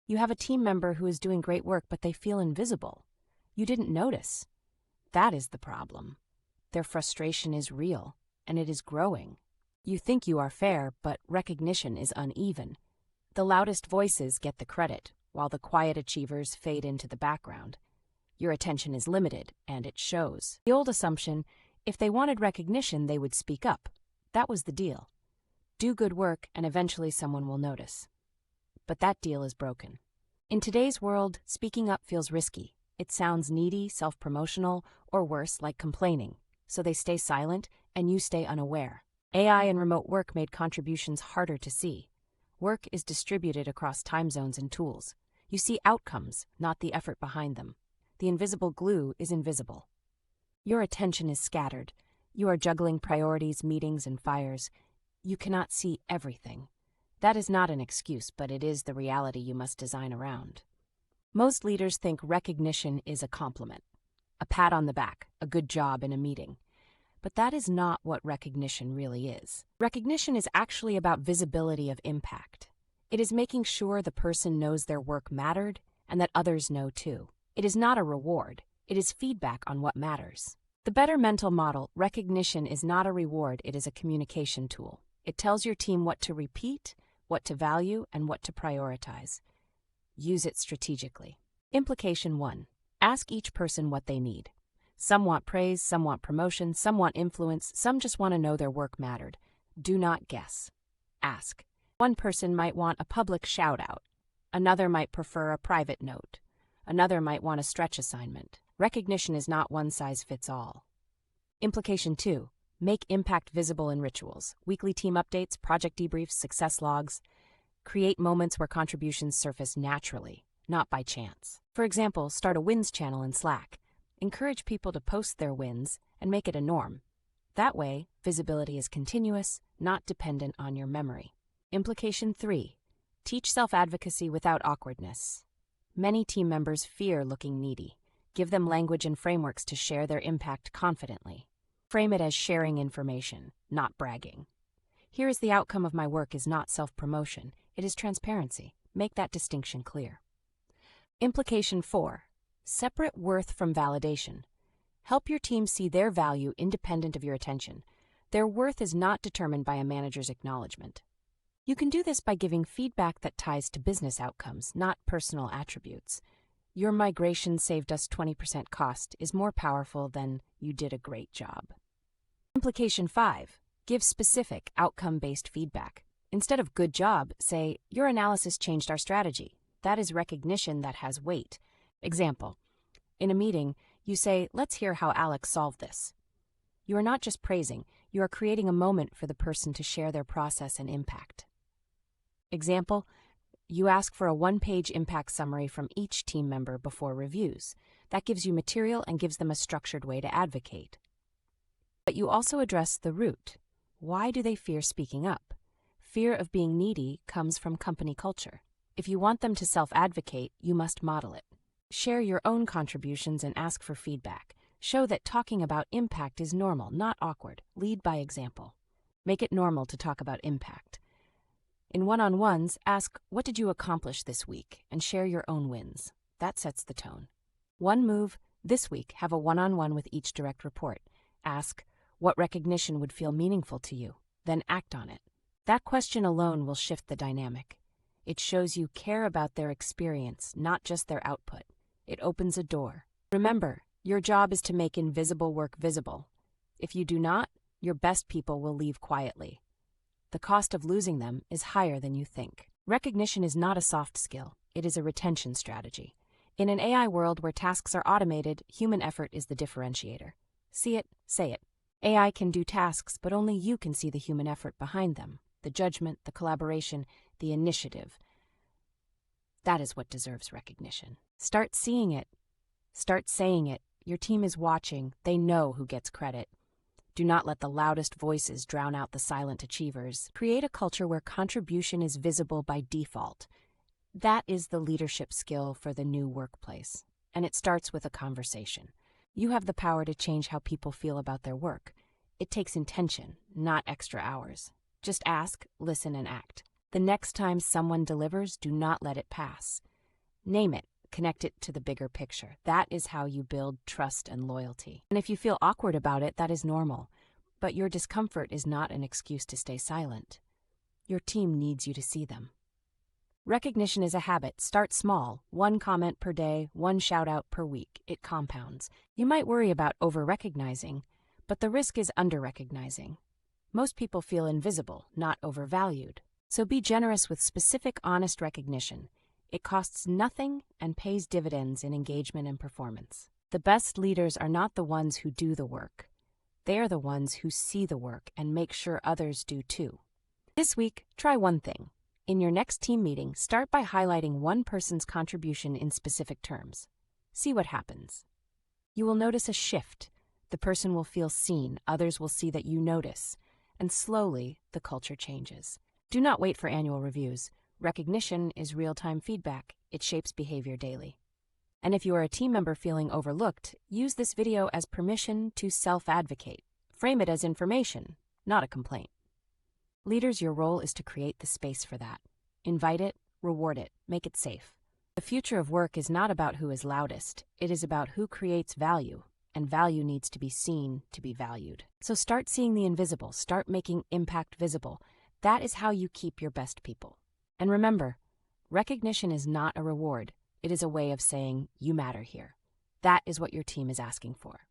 You have a team member who is doing great work, but they feel invisible. You didn't notice. That is the problem. Their frustration is real, and it is growing. You think you are fair, but recognition is uneven. The loudest voices get the credit, while the quiet achievers fade into the background. Your attention is limited, and it shows. The old assumption, if they wanted recognition, they would speak up. That was the deal. Do good work, and eventually someone will notice. But that deal is broken. In today's world, speaking up feels risky. It sounds needy, self-promotional, or worse, like complaining. So they stay silent, and you stay unaware. AI and remote work made contributions harder to see. Work is distributed across time zones and tools. You see outcomes, not the effort behind them. The invisible glue is invisible. Your attention is scattered. You are juggling priorities, meetings, and fires. You cannot see everything. That is not an excuse, but it is the reality you must design around. Most leaders think recognition is a compliment, a pat on the back, a good job in a meeting. But that is not what recognition really is. Recognition is actually about visibility of impact. It is making sure the person knows their work mattered and that others know too. It is not a reward. It is feedback on what matters. The better mental model, recognition is not a reward, it is a communication tool. It tells your team what to repeat, what to value, and what to prioritize. Use it strategically. Implication 1. Ask each person what they need. Some want praise, some want promotion, some want influence, some just want to know their work mattered. Do not guess. Ask. One person might want a public shout-out. Another might prefer a private note. Another might want a stretch assignment. Recognition is not one size fits all. Implication 2. Make impact visible in rituals. Weekly team updates, project debriefs, success logs. Create moments where contributions surface naturally, not by chance. For example, start a wins channel in Slack. Encourage people to post their wins and make it a norm. That way, visibility is continuous, not dependent on your memory. Implication 3. Teach self-advocacy without awkwardness. Many team members fear looking needy. Give them language and frameworks to share their impact confidently. Frame it as sharing information, not bragging. Here is the outcome of my work is not self-promotion, it is transparency. Make that distinction clear. Implication 4. Separate worth from validation. Help your team see their value independent of your attention. Their worth is not determined by a manager's acknowledgement. You can do this by giving feedback that ties to business outcomes, not personal attributes. Your migration saved us 20% cost is more powerful than you did a great job. Implication 5. Give specific, outcome-based feedback. Instead of good job, say, your analysis changed our strategy. That is recognition that has weight. Example. In a meeting, you say, let's hear how Alex solved this. You are not just praising, you are creating a moment for the person to share their process and impact. Example. You ask for a one-page impact summary from each team member before reviews. That gives you material and gives them a structured way to advocate. But you also address the root. Why do they fear speaking up? Fear of being needy comes from company culture. If you want them to self-advocate, you must model it. Share your own contributions and ask for feedback. Show that talking about impact is normal, not awkward. Lead by example. Make it normal to talk about impact. In one-on-ones, ask, what did you accomplish this week? And share your own wins. That sets the tone. One move, this week, have a one-on-one with each direct report. Ask, what recognition would feel meaningful to you? Then act on it. That question alone will shift the dynamic. It shows you care about their experience, not just their output. It opens a door. Remember, your job is to make invisible work visible. If you do not, your best people will leave quietly. The cost of losing them is higher than you think. Recognition is not a soft skill. It is a retention strategy. In an AI world where tasks are automated, human effort is the differentiator. See it, say it. AI can do tasks, but only you can see the human effort behind them. The judgment, the collaboration, the initiative. That is what deserves recognition. Start seeing it. Start saying it. Your team is watching. They know who gets credit. Do not let the loudest voices drown out the silent achievers. Create a culture where contribution is visible by default. That is the leadership skill for the new workplace. And it starts with a conversation. You have the power to change how people feel about their work. It takes intention, not extra hours. Just ask, listen, and act. The next time someone delivers, do not let it pass. Name it. Connect it to the bigger picture. That is how you build trust and loyalty. And if you feel awkward about it, that is normal. But your discomfort is not an excuse to stay silent. Your team needs you to see them. Recognition is a habit. Start small. 1 comment per day, 1 shout out per week. It compounds. You might worry about over-recognizing, but the risk is under-recognizing. Most people feel invisible, not overvalued. So be generous with specific, honest recognition. It costs nothing and pays dividends in engagement and performance. The best leaders are not the ones who do the work. They are the ones who see the work and make sure others do too. This week, try one thing. In your next team meeting, start by highlighting one person's contribution in specific terms. See what happens. You will notice a shift. The person will feel seen, others will see that you notice, and slowly the culture changes. Do not wait for annual reviews. Recognition is real-time feedback. It shapes behavior daily. And if you are a team member feeling overlooked, use this video as permission to self-advocate. Frame it as information, not a complaint. Leaders, your role is to create the space for that. Invite it, reward it, make it safe. The future of work is not about who is loudest. It is about who creates value, and value needs to be seen to be valued. So start seeing the invisible, start making impact visible. That is how you keep your best people. And remember, recognition is not a reward. It is a way of saying, you matter here. That is what your team is asking for.